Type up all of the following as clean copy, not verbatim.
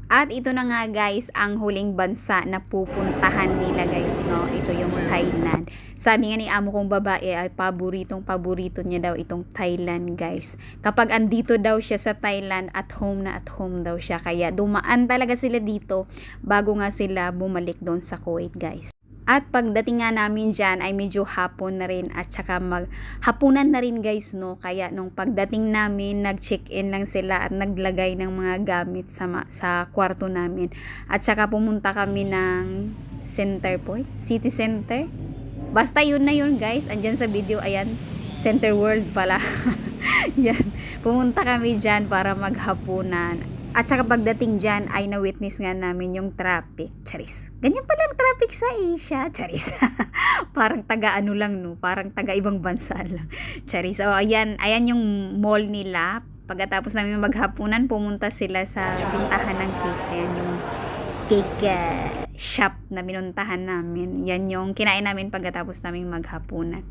At ito na nga guys, ang huling bansa na pupuntahan nila guys, no? Ito yung Thailand. Sabi nga ni amo kong babae ay paborito niya daw itong Thailand guys. Kapag andito daw siya sa Thailand, at home daw siya. Kaya dumaan talaga sila dito bago nga sila bumalik doon sa Kuwait guys. At pagdating nga namin dyan ay medyo hapon na rin at saka hapunan na rin guys, no. Kaya nung pagdating namin nag-check-in lang sila at naglagay ng mga gamit sa kwarto namin. At saka pumunta kami ng Center Point, City Center. Basta yun na yun guys, andyan sa video, ayan, Center World pala. Yan, pumunta kami dyan para maghapunan. At saka pagdating dyan ay na-witness nga namin yung traffic. Charis. Ganyan pala ang traffic sa Asia. Charis. Parang taga-ano lang, no? Parang taga-ibang bansa lang. Charis. O, ayan yung mall nila. Pagkatapos namin maghapunan, pumunta sila sa bintahan ng cake. Ayan yung cake shop na binuntahan namin. Yan yung kinain namin pagkatapos namin maghapunan.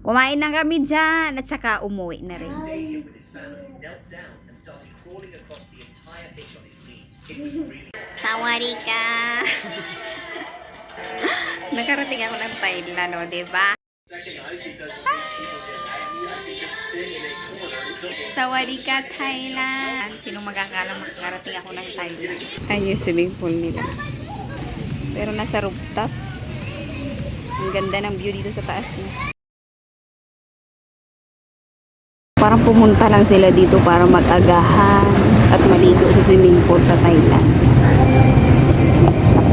Kumain na kami dyan at saka umuwi na rin. Sawadika! Nakarating ako ng Thailand, o, diba? Sawadika, Thailand! Sino magkakalang makakarating ako ng Thailand? Ayun yung swimming pool nila. Pero nasa rooftop. Ang ganda ng view dito sa taas niya. Parang pumunta lang sila dito para mag-agahan at maligo sa swimming pool sa Thailand.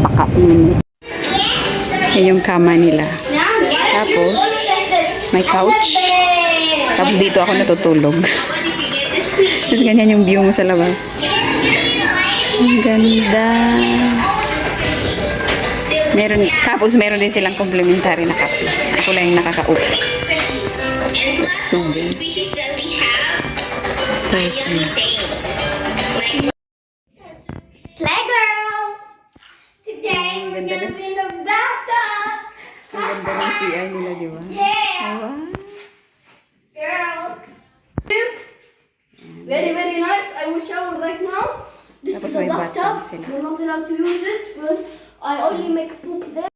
Napakainit. Yan yung kama nila. Tapos, may couch. Tapos dito ako natutulog. Tapos ganyan yung view mo sa labas. Ang ganda. Tapos meron din silang complimentary na kape. Ako lang yung nakakaupo. Tubig. Slay girl! Today we're gonna be in the bathtub! Ang ganda ng CR nila, di ba? Yeah! Wow. Girl! Very, very nice. I will shower right now. This Tapos is the may bathtub bathtub. sila. We're not allowed to use it because I only make poop there.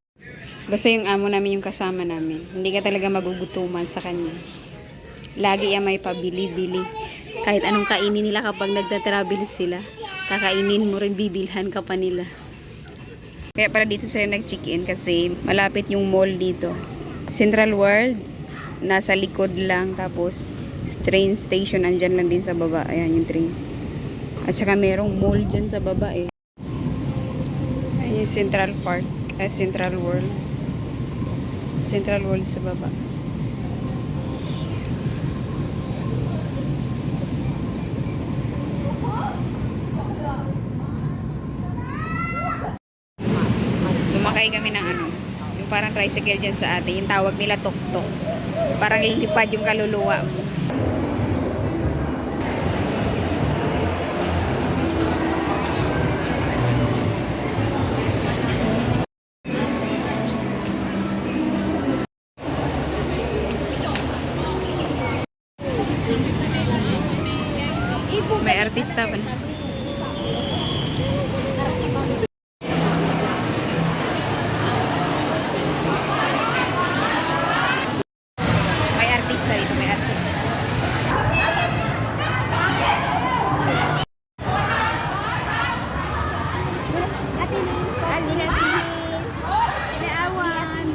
Basta yung amo namin yung kasama namin. Hindi ka talaga magugutuman sa kanya. Lagi may pabili-bili. Kahit anong kainin nila kapag nagtatravel sila, kakainin mo rin, bibilhan ka pa nila. Kaya para dito sila nag-check-in kasi malapit yung mall dito. Central World, nasa likod lang. Tapos train station, andyan lang din sa baba. Ayan yung train. At saka merong mall dyan sa baba eh. Ayan yung Central Park, Central World. Central World sa baba. Sumakay kami ng yung parang tricycle dyan sa atin. Yung tawag nila tuk-tuk. Parang lilipad yung kaluluwa mo. May artista ba na? May artista dito, may artista. Naawan.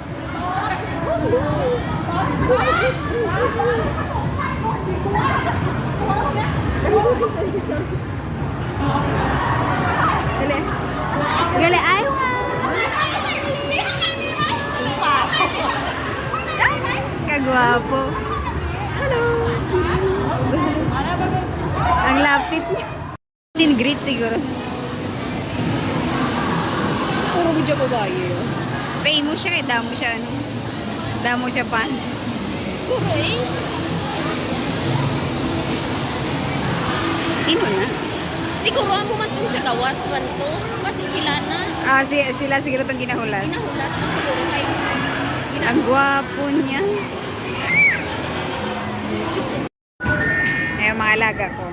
Gali, ayaw. Kagwapo. Hello. Ang lapit niya. Tin greet siguro. Puro gudya babae. Famous siya, damo siya damo siya fans. Puro eh. Sino na? Siguro ang bumatong sa gawas man to. Pati sila na. Sila siguro itong ginahulat. Ginahulat na siguro kay Ang gwapo niya. Ayan mga alaga ko.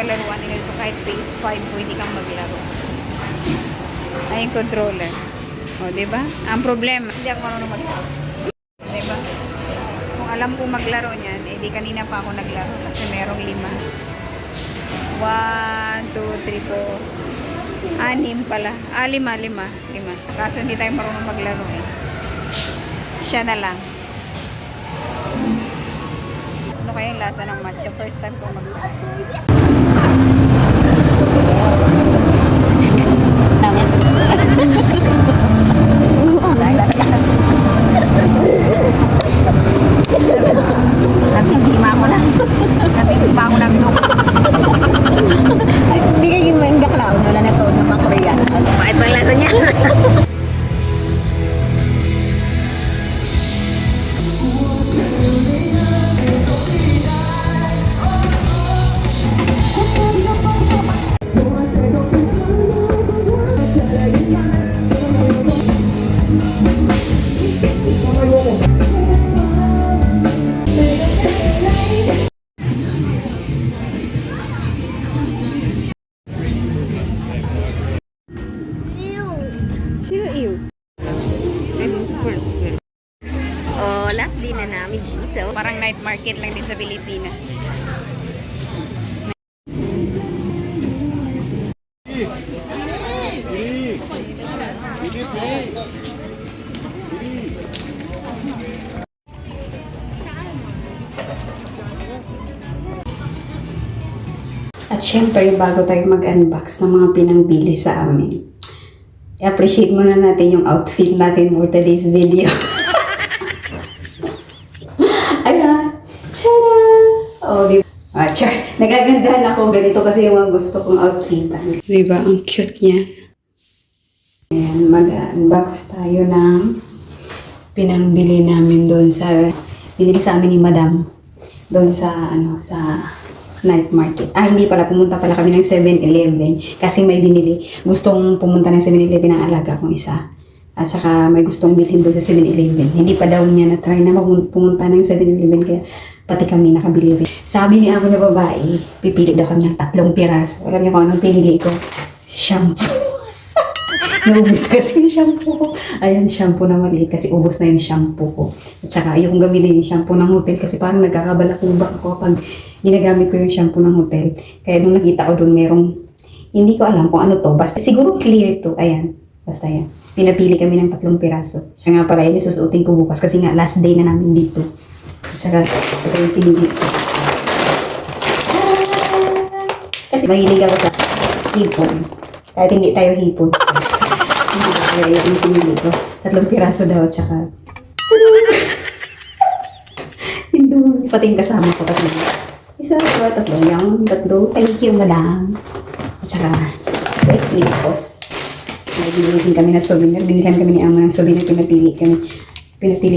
palaruan nila ito. Kahit PS5, pwede kang maglaro. Ay, yung controller. O, diba? Ang problema, hindi ako marunong maglaro. Diba? Kung alam kong maglaro niyan, eh di kanina pa ako naglaro kasi merong 5. 1, 2, 3, 4. 6 pala. 5. Kaso hindi tayo marunong maglaro eh. Siya na lang. Ano kaya yung lasa ng matcha? First time ko maglaro. Nabiktima ako ng looks. Hindi kayo yung mga gaklaw nyo na natood ng mga Koreana. Bakit bang lasa niya? Sino iyo? Oh, last din na namin dito. Parang night market lang din sa Pilipinas. At syempre, bago tayo mag-unbox ng mga pinangbili sa amin, i-appreciate muna natin yung outfit natin for today's video. Ayan. Tara! Oh, di ba? Nagagandahan ako. Ganito kasi yung mga gusto kong outfitan. Di ba? Ang cute niya. Ayan, mag-unbox tayo ng pinangbili namin doon sa, binili sa amin ni Madam. Doon sa, sa night market. Hindi pala. Pumunta pala kami ng 7-Eleven. Kasi may binili. Gustong pumunta ng 7-Eleven ang alaga kong isa. At saka may gustong bilhin doon sa 7-Eleven. Hindi pa daw niya na-try na pumunta ng 7-Eleven. Kaya pati kami nakabili rin. Sabi ni ako na babae, pipili daw kami ng 3 piraso. Alam niyo kung anong pinili ko? Shampoo. Naubos kasi yung shampoo ko. Ayan, shampoo na maliit kasi ubos na yung shampoo ko. At saka ayokong gamitin yung shampoo ng hotel kasi parang nagkakabalakubak ako pag ginagamit ko yung shampoo ng hotel. Kaya nung nakita ko doon merong, hindi ko alam kung ano to. Basta siguro clear to. Ayan. Basta yan. Pinapili kami ng 3 piraso. Siya nga pala yun yung susuotin ko bukas kasi nga last day na namin dito. At saka ito yung pinili ko. Kasi mahilig ako sa hipon. Kahit hindi tayo hipon. Kaya yung pinili ko. 3 piraso daw. At saka hindi. Pati yung kasama ko. 3. Isa, 2, 3. Yung 3. Thank you, madam. At saka wait, post. Binili din kami na souvenir. Binilihan kami ni Amo ng souvenir. Pinapili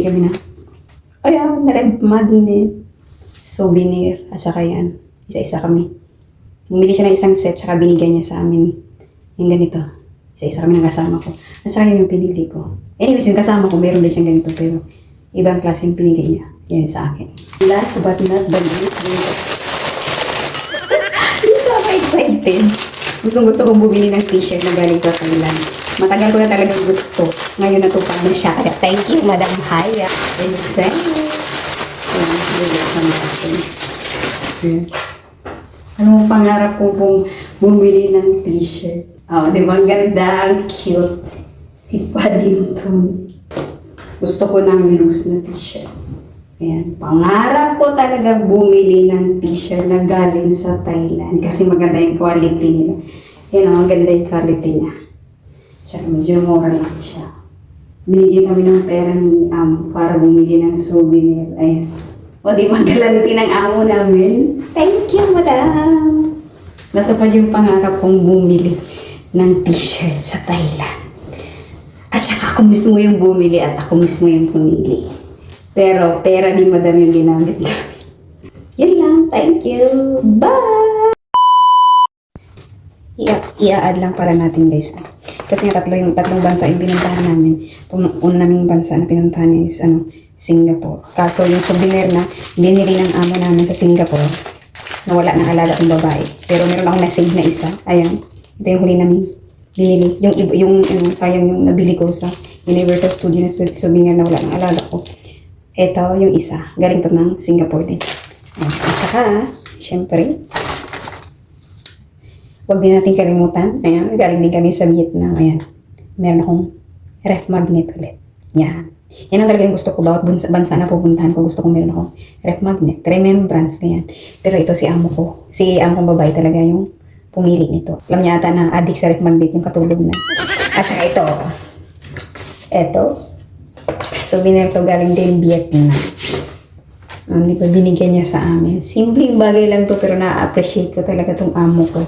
kami na ayan, red magnet souvenir. At saka yan. Isa-isa kami. Bumili siya ng isang set. Saka binigyan niya sa amin yung ganito. Isa-isa kami ng kasama ko. At saka yung pinili ko. Anyways, yung kasama ko, meron din siyang ganito. Pero ibang klase yung pinili niya. Yan sa akin. Last but not the least. Dito ako excited. Gustong-gusto kong bumili ng t-shirt na galing sa Thailand. Matagal ko na talagang gusto. Ngayon natupad na siya. Kaya thank you, Madam Haya. And send it. Ayan, bumili siya na akin. Anong pangarap ko pong bumili ng t-shirt? Oh, di ba? Ang ganda, ang cute. Si Paddington. Gusto ko ng loose na t-shirt. Ayan, pangarap ko talaga bumili ng t-shirt na galing sa Thailand kasi maganda yung quality nila. Yan ang maganda yung quality niya. Tsaka medyo mura lang siya. Binigyan kami ng pera ni Amo para bumili ng souvenir. Ayan. O di ba galanti ng amo namin? Thank you, madam! Natupad yung pangarap kong bumili ng t-shirt sa Thailand. At saka ako mismo yung bumili at ako mismo yung pumili. Pero pera ni madam yung ginamit namin. Yan lang. Thank you. Bye! I-add lang para natin guys. Kasi nga tatlong bansa yung pinuntahan namin. Una naming bansa na pinuntahan is Singapore. Kaso yung souvenir na binili ng amo namin sa Singapore, nawala ng alaga kong babae. Pero meron akong na-save na isa. Ayan. Ito yung huli namin binili. Sayang yung nabili ko sa Universal Studio na souvenir na wala ng alaga ko. Ito yung isa. Galing to ng Singapore din. Ayan. At saka, syempre, huwag din natin kalimutan. Ayan. Galing din kami sa Vietnam. Ayan. Meron akong ref magnet ulit. Yan. Yan ang talagang gusto ko. Bawat bansa na pupuntahan ko, gusto kong meron akong ref magnet. Remembrance. Ganyan. Pero ito si amo ko. Si amo kong babae talaga yung pumili nito. Alam niya ata na addict sa ref magnet yung katulog na. At saka ito. Ito. Souvenir to galing din Vietnam. Hindi pa binigyan niya sa amin. Simpleng bagay lang to pero na-appreciate ko talaga tong amo ko.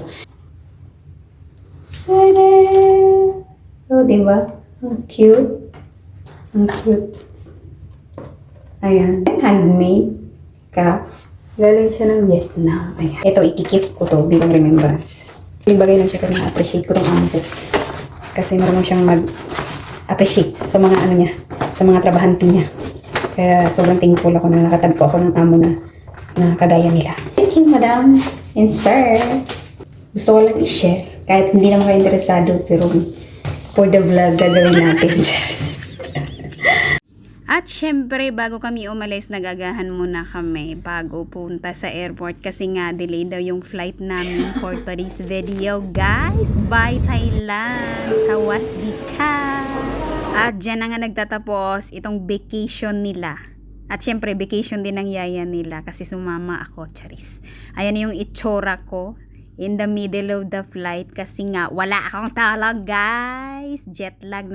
Sada! Oh, diba? Ang cute. Ang cute. Ayan. Handmade cuff. Galing siya ng Vietnam. Ayan. Ito, ikikip ko to bilang remembrance. Yung bagay lang siya pero na-appreciate ko tong amo ko. Kasi marunong siyang mag-appreciate sa mga ano niya, sa mga trabahante niya. Kaya sobrang thankful ako na nakatagpo ako ng amo na kagaya nila. Thank you, madam and sir. Gusto ko lang i-share. Kahit hindi naman kayo interesado, pero for the vlog, gagawin natin. At syempre, bago kami umalis, nagagahan muna kami bago punta sa airport kasi nga delay daw yung flight namin for today's video. Guys, bye Thailand! Sawas di ka! At dyan na nga nagtatapos itong vacation nila. At syempre, vacation din ng yaya nila kasi sumama ako, charis. Ayan yung itsura ko in the middle of the flight kasi nga wala akong talog, guys. Jet lag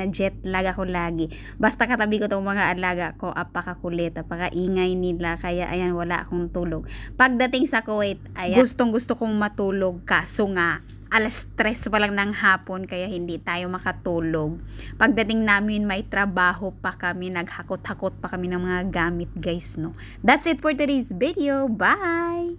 ako lagi. Basta katabi ko tong mga alaga ko, apakakulit, apakaingay nila. Kaya ayan, wala akong tulog. Pagdating sa Kuwait, ayan, gustong-gusto kong matulog kaso nga alas 3 pa lang ng hapon kaya hindi tayo makatulog. Pagdating namin may trabaho pa kami, naghakot-hakot pa kami ng mga gamit, guys, no. That's it for today's video. Bye!